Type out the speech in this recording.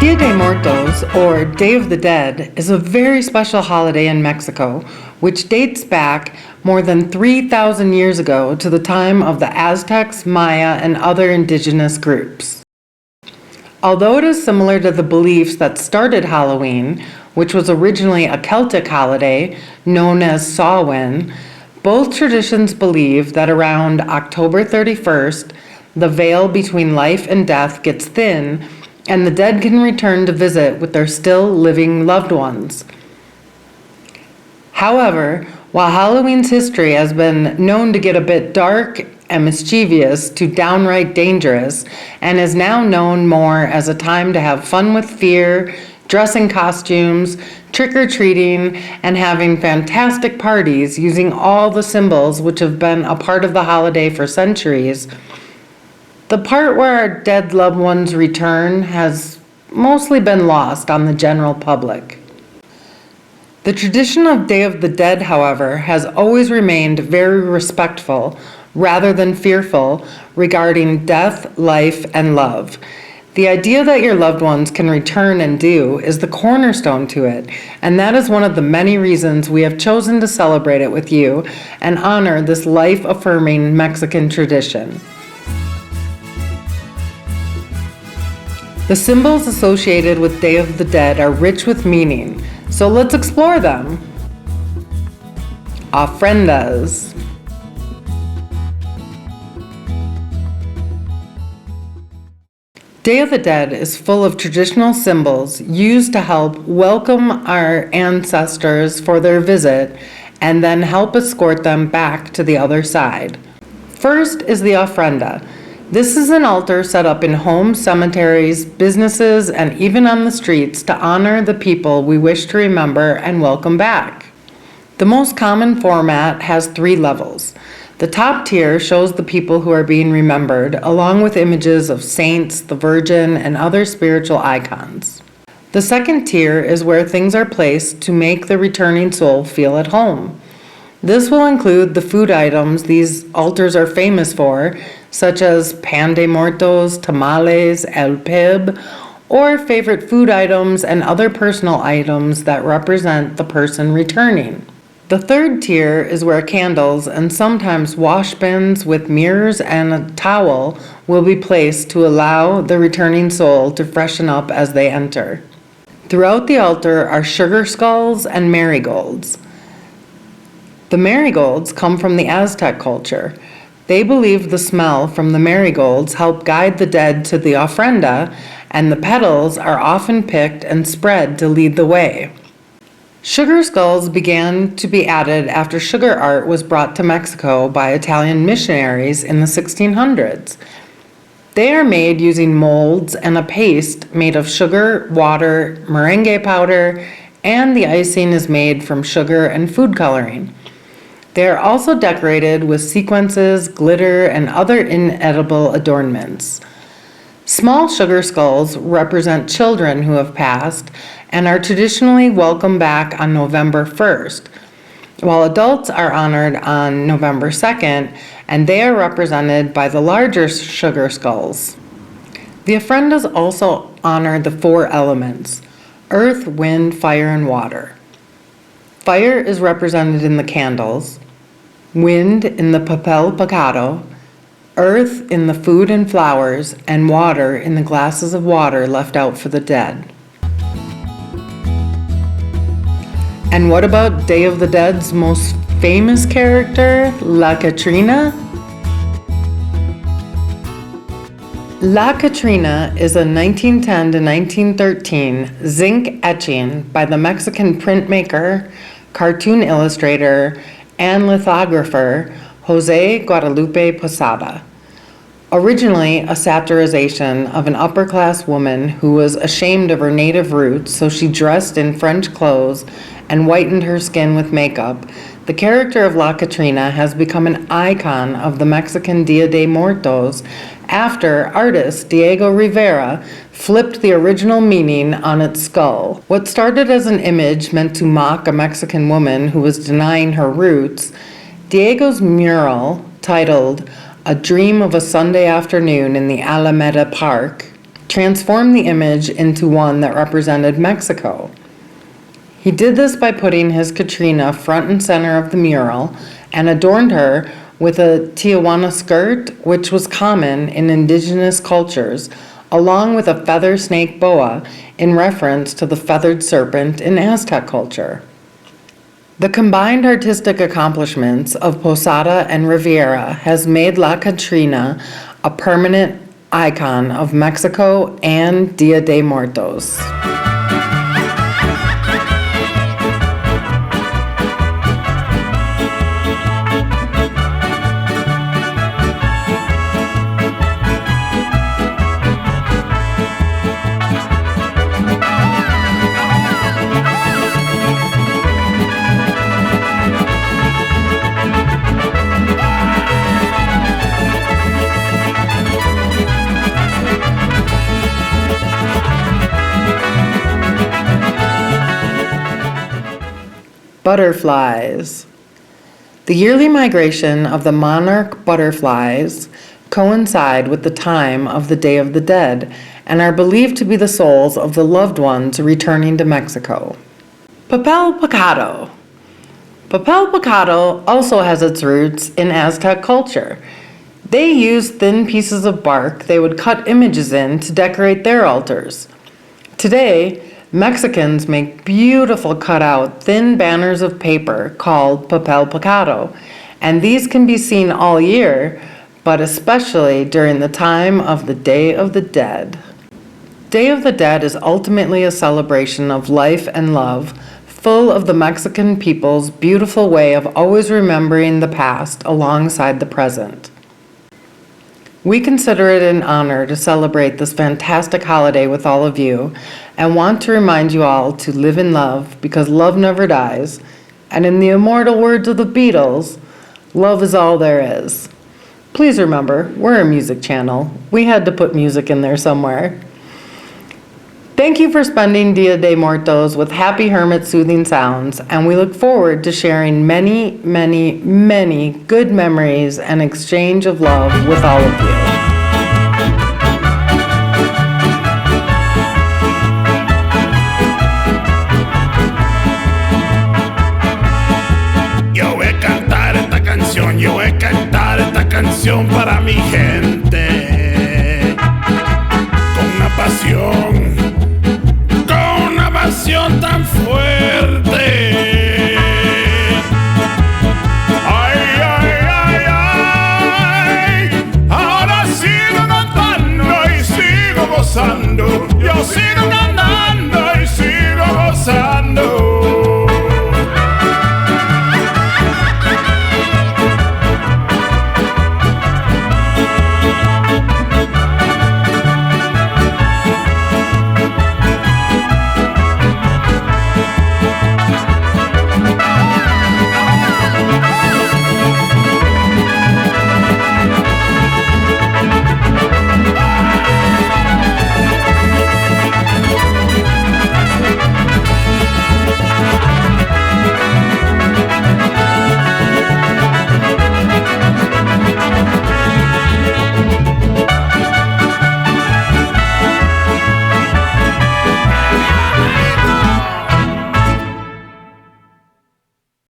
Dia de Muertos, or Day of the Dead, is a very special holiday in Mexico, which dates back more than 3,000 years ago to the time of the Aztecs, Maya, and other indigenous groups. Although it is similar to the beliefs that started Halloween, which was originally a Celtic holiday known as Samhain, both traditions believe that around October 31st, the veil between life and death gets thin and the dead can return to visit with their still living loved ones. However, while Halloween's history has been known to get a bit dark and mischievous to downright dangerous, and is now known more as a time to have fun with fear, dress in costumes, trick-or-treating, and having fantastic parties using all the symbols which have been a part of the holiday for centuries, the part where our dead loved ones return has mostly been lost on the general public. The tradition of Day of the Dead, however, has always remained very respectful rather than fearful regarding death, life, and love. The idea that your loved ones can return and do is the cornerstone to it, and that is one of the many reasons we have chosen to celebrate it with you and honor this life-affirming Mexican tradition. The symbols associated with Day of the Dead are rich with meaning, so let's explore them. Ofrendas. Day of the Dead is full of traditional symbols used to help welcome our ancestors for their visit and then help escort them back to the other side. First is the ofrenda. This is an altar set up in homes, cemeteries, businesses, and even on the streets to honor the people we wish to remember and welcome back. The most common format has 3 levels. The top tier shows the people who are being remembered, along with images of saints, the Virgin, and other spiritual icons. The second tier is where things are placed to make the returning soul feel at home. This will include the food items these altars are famous for, such as pan de muertos, tamales, el pib, or favorite food items and other personal items that represent the person returning. The third tier is where candles and sometimes wash bins with mirrors and a towel will be placed to allow the returning soul to freshen up as they enter. Throughout the altar are sugar skulls and marigolds. The marigolds come from the Aztec culture. They believe the smell from the marigolds help guide the dead to the ofrenda, and the petals are often picked and spread to lead the way. Sugar skulls began to be added after sugar art was brought to Mexico by Italian missionaries in the 1600s. They are made using molds and a paste made of sugar, water, merengue powder, and the icing is made from sugar and food coloring. They are also decorated with sequences, glitter, and other inedible adornments. Small sugar skulls represent children who have passed and are traditionally welcomed back on November 1st, while adults are honored on November 2nd, and they are represented by the larger sugar skulls. The ofrendas also honor the 4 elements: earth, wind, fire, and water. Fire is represented in the candles, wind in the papel picado, earth in the food and flowers, and water in the glasses of water left out for the dead. And what about Day of the Dead's most famous character, La Catrina? La Catrina is a 1910 to 1913 zinc etching by the Mexican printmaker, cartoon illustrator, and lithographer Jose Guadalupe Posada. Originally a satirization of an upper-class woman who was ashamed of her native roots, so she dressed in French clothes and whitened her skin with makeup, the character of La Catrina has become an icon of the Mexican Dia de Muertos after artist Diego Rivera flipped the original meaning on its skull. What started as an image meant to mock a Mexican woman who was denying her roots, Diego's mural, titled "A Dream of a Sunday Afternoon in the Alameda Park," transform the image into one that represented Mexico. He did this by putting his Catrina front and center of the mural and adorned her with a Tijuana skirt, which was common in indigenous cultures, along with a feather snake boa in reference to the feathered serpent in Aztec culture. The combined artistic accomplishments of Posada and Riviera has made La Catrina a permanent icon of Mexico and Dia de Muertos. Butterflies. The yearly migration of the monarch butterflies coincide with the time of the Day of the Dead and are believed to be the souls of the loved ones returning to Mexico. Papel picado. Papel picado also has its roots in Aztec culture. They used thin pieces of bark they would cut images in to decorate their altars. Today, Mexicans make beautiful cutout thin banners of paper called papel picado, and these can be seen all year, but especially during the time of the Day of the Dead. Day of the Dead is ultimately a celebration of life and love, full of the Mexican people's beautiful way of always remembering the past alongside the present. We consider it an honor to celebrate this fantastic holiday with all of you and want to remind you all to live in love because love never dies. And in the immortal words of the Beatles, love is all there is. Please remember, we're a music channel. We had to put music in there somewhere. Thank you for spending Dia de Muertos with Happy Hermit soothing sounds, and we look forward to sharing many, many, many good memories and exchange of love with all of you. Yo voy a cantar esta canción para mi gente, con una pasión tan fuerte. Ay, ay, ay, ay, ahora sigo cantando y sigo gozando.